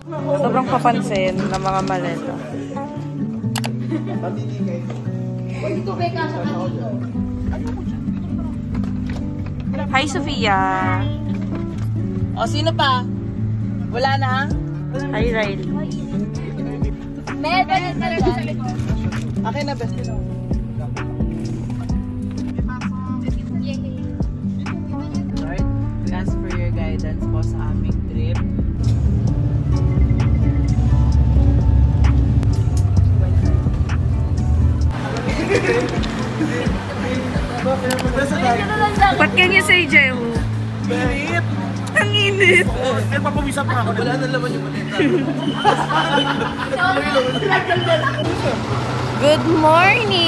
Sobrang papansin ng mga maleta. Hi, Sofia! O, sino pa? Wala na? Hi, Riley. Akin na, best. Lord, we ask for your guidance po sa aming trip. What can you say, Jehu? Init! Ang init! Nagpapawisa pa ako. Wala na laman yung malita. Good morning!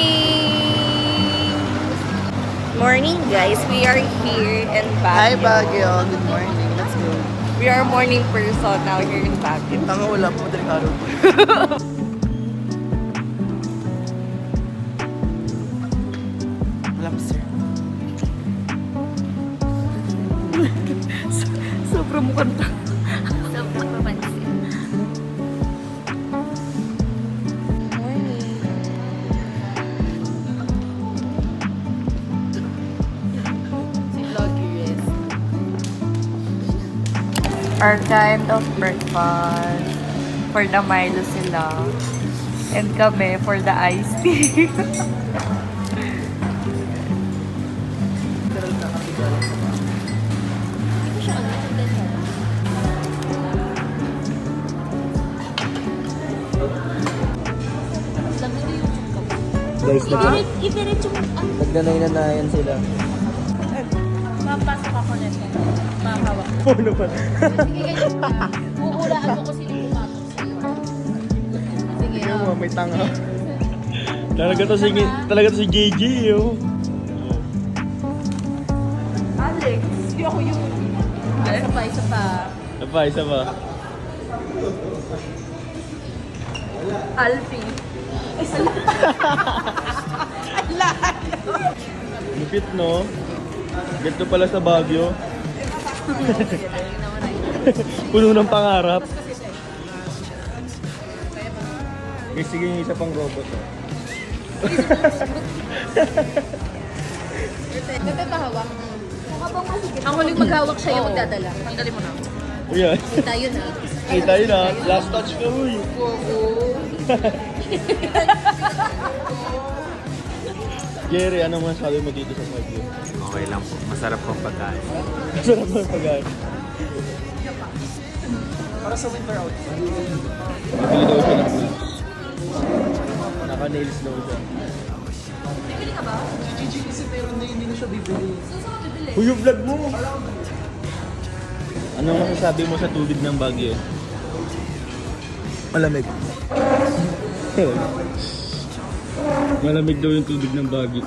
Morning, guys. We are here in Baguio. Hi, Baguio. Good morning. Let's go. We are morning person now here in Baguio. Tanga, wala po madaling araw. Wala po, sir. Sobrang mukhang Sobrang papansin. Si Vloggeress. our kind of breakfast for the Milo sila. And kami for the iced tea. Guys, Ipirit yung nagnanay-nanayan sila. mapasok ako nito. Makakawak. Ano ba? Uulaan mo kung sino pumasok sa'yo. Sige, Tingnan mo, may tanga. Talaga to si JJ, yo. Alex, hindi ako yung... Isa pa, isa pa. Isa pa. Alfie. Lupit, no? Ganito pala sa Baguio. Puno ng pangarap. Sige, yung isa pang robot. Ito hawak. Ang huling maghawak siya yung magdadala. Tanggalin mo na. Uyan. Kita yun ha. Kita yun ha. Last touch ka, uy. Jerry, anong masasabi mo dito sa Baguio? Okay lang po. Masarap pong pagkain. Masarap mo yung pagkain. Para sa winter out. Bibili daw siya ng clothes. Naka-nails daw siya. Bibili ka ba? Kasi pero hindi na siya bibili. Uy, yung vlog mo! Anong masasabi mo sa tubig ng Baguio? Malamig. Malamig daw yung tubig ng Baguio.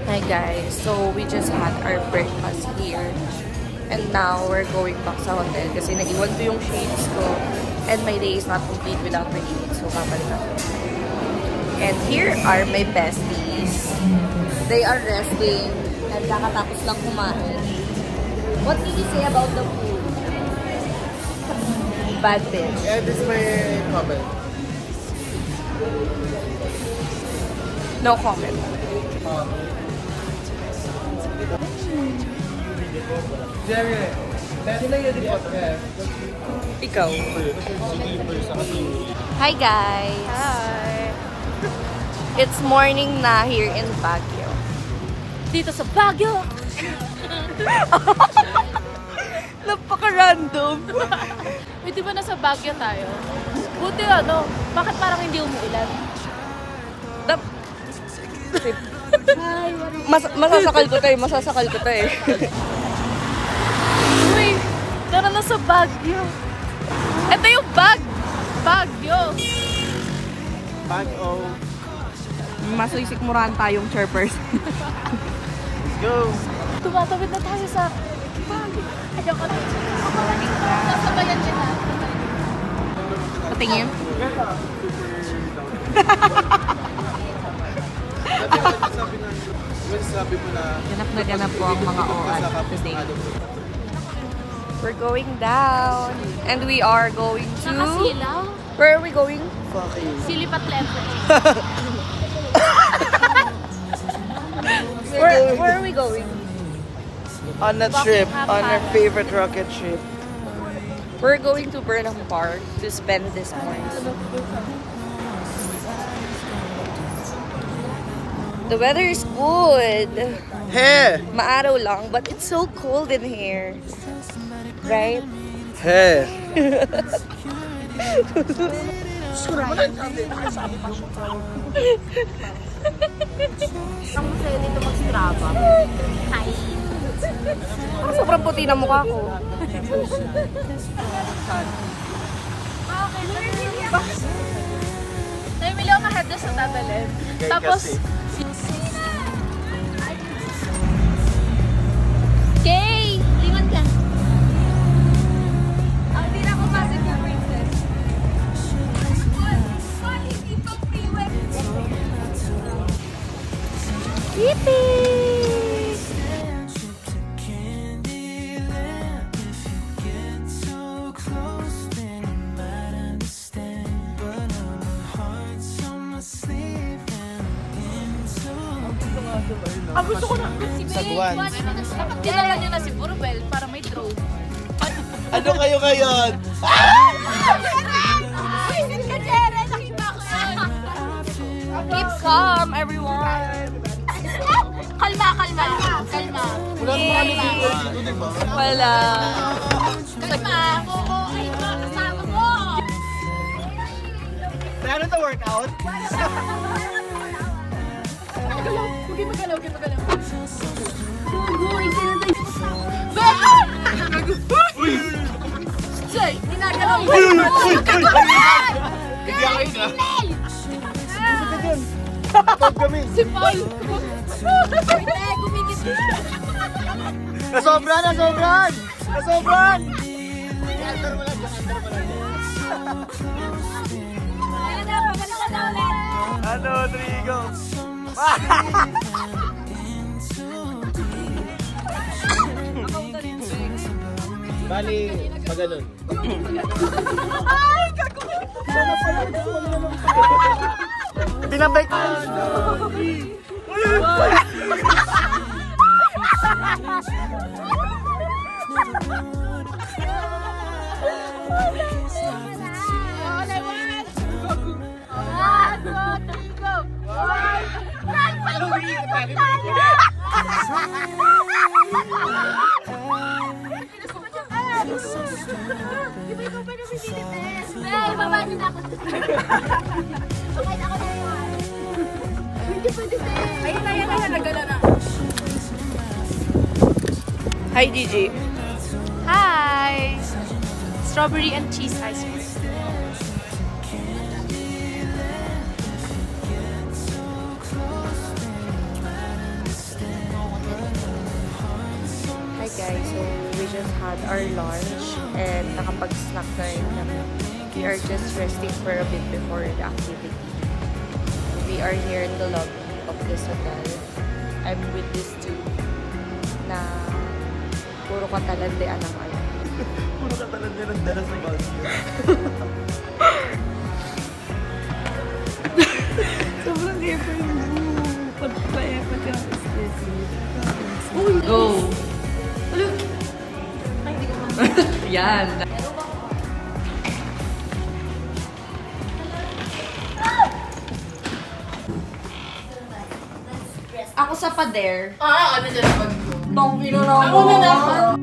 Hi guys, so we just had our breakfast here and now we're going back sa hotel kasi naiwan ko yung shades ko and my day is not complete without my shades, so papalit ako. And here are my besties. They are resting and kakatapos lang kumain. What did you say about the food? Bad bitch. Yeah, this is my comment. No comment. Jerry, sino yung report ka? Ikaw. Hi guys! Hi! It's morning na here in Baguio. Dito sa Baguio! Napaka-random. Uy, di ba nasa Baguio tayo? Buti bakit parang hindi umuulan? Masasakal ko to eh. Uy, tara na sa Baguio. Ito yung Baguio. Baguio. Masuisikmurahan tayong chairperson. Let's go! Tumatawid na tayo sa Baguio. Ayaw ka na. Sasabayan kita. Patingin. Sabi mo na Ganap na ganap po ang mga OA today. We're going down. And we are going to... Nakasilaw. Where are we going? Fuck you. Silipat level. Where are we going? On a trip, on our favorite rocket trip. We're going to Burnham Park to spend this morning. The weather is good. Hey! Maaraw lang, but it's so cold in here. Right? Hey! Ang masaya dito mag-strava. Hi. Parang sobrang puti na mukha ko. Namimili ako ng headless sa tatalin. Tapos, Kay! Lingon ka. Hindi na ako passenger princess. Ang gusto ko na. Sagwan. Dapat dinala niyo na si Burwell para may drone. Ano kayo ngayon? Wait ka, Jere! Nakita ko yun! Keep calm, everyone. Kalma, kalma. Kalma. Wala naman kami people dito, di ba? Wala. Kalma. Oo, ay ito, kasama mo. Plano to workout? Huwag magalaw, huwag magalaw. Say, ginagalaw mo. Hindi ako ina. Gusto ka dyan. Tawag kami. Si Paul. Hindi, gumigit. Nasobran! Nasobran! Nasobran! Under mo lang dyan, under mo lang dyan. Ayan na, pagalaw ka na ulit. Ano, Trigo? Bali, pag ganun. Ay, gagawin. Binabay ko. Hi, Gigi. Hi! Strawberry and cheese ice cream. Hi guys, so we just had our lunch and nakapag-snack na rin kami. We are just resting for a bit before the activity. We are here in the lobby of this hotel. I'm with these two na puro katalandian ang ano. Puro katalandian ang dala sa Baguio. Sobrang effort mo. Pagpa-effort yung aesthetic. Go! Yan. Ako sa pader. Ano dyan pag Tong ino na Ako na na ako.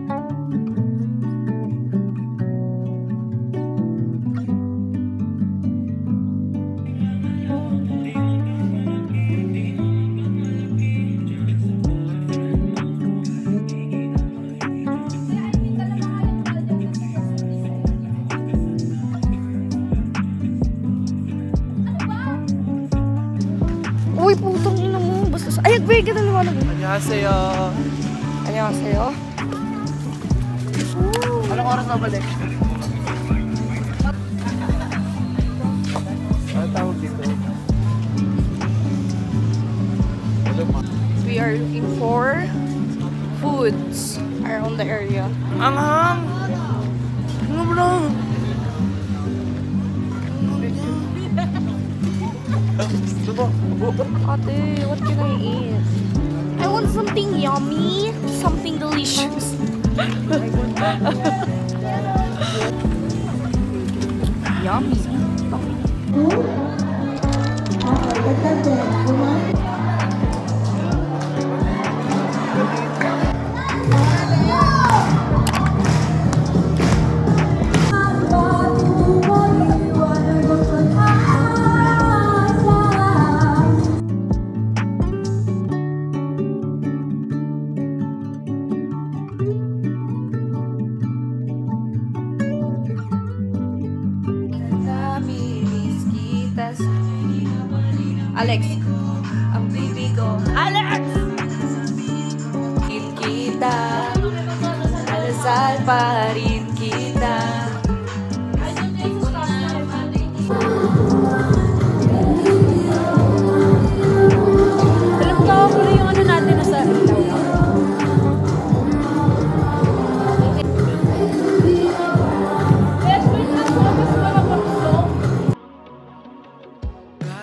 Uy, putong ino mo. Basta sa... Ay, agway ka na liwanag mo. Annyeonghaseyo. Annyeonghaseyo. Anong oras na balik? Ano tawag dito? We are looking for foods around the area. Anghang! Ate, what can I eat? I want something yummy, something delicious. Yummy. Alex, ang baby ko. Alex! Kita, alasal pa rin kita. Alam ko, pero yung ano natin nasa ilaw.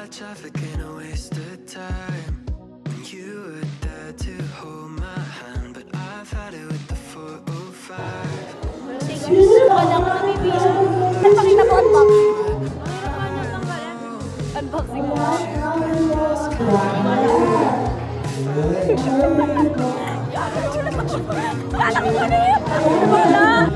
Traffic and a waste of time. You were there to hold my hand, but I've had it with the 405. Pakita mo unboxing. Unboxing mo. Wala ko na yun. Wala.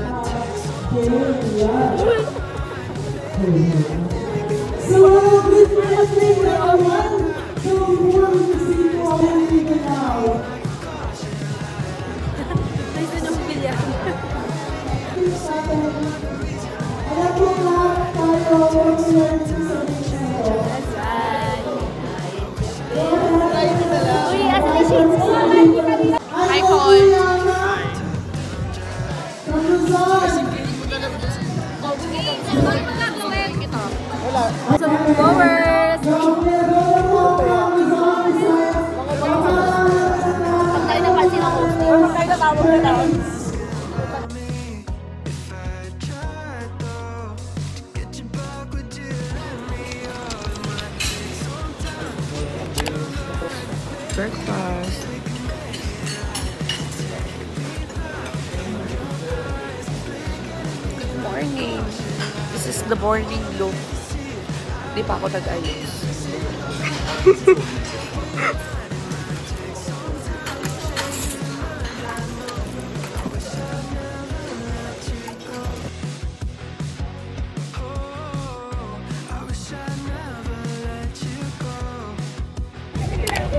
Hi, Paul. Some flowers. Pagkain na pansin ako. Pagkain na tawag na lang. Breakfast. Good morning. This is the morning look. Di pa ako nag-ayos.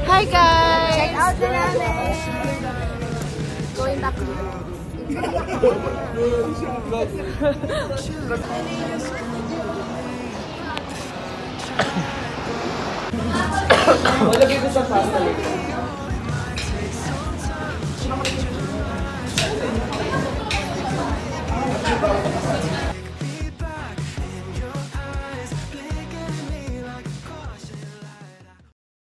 Hi guys! Check out na namin. Going back to Lagay ko sa pasta.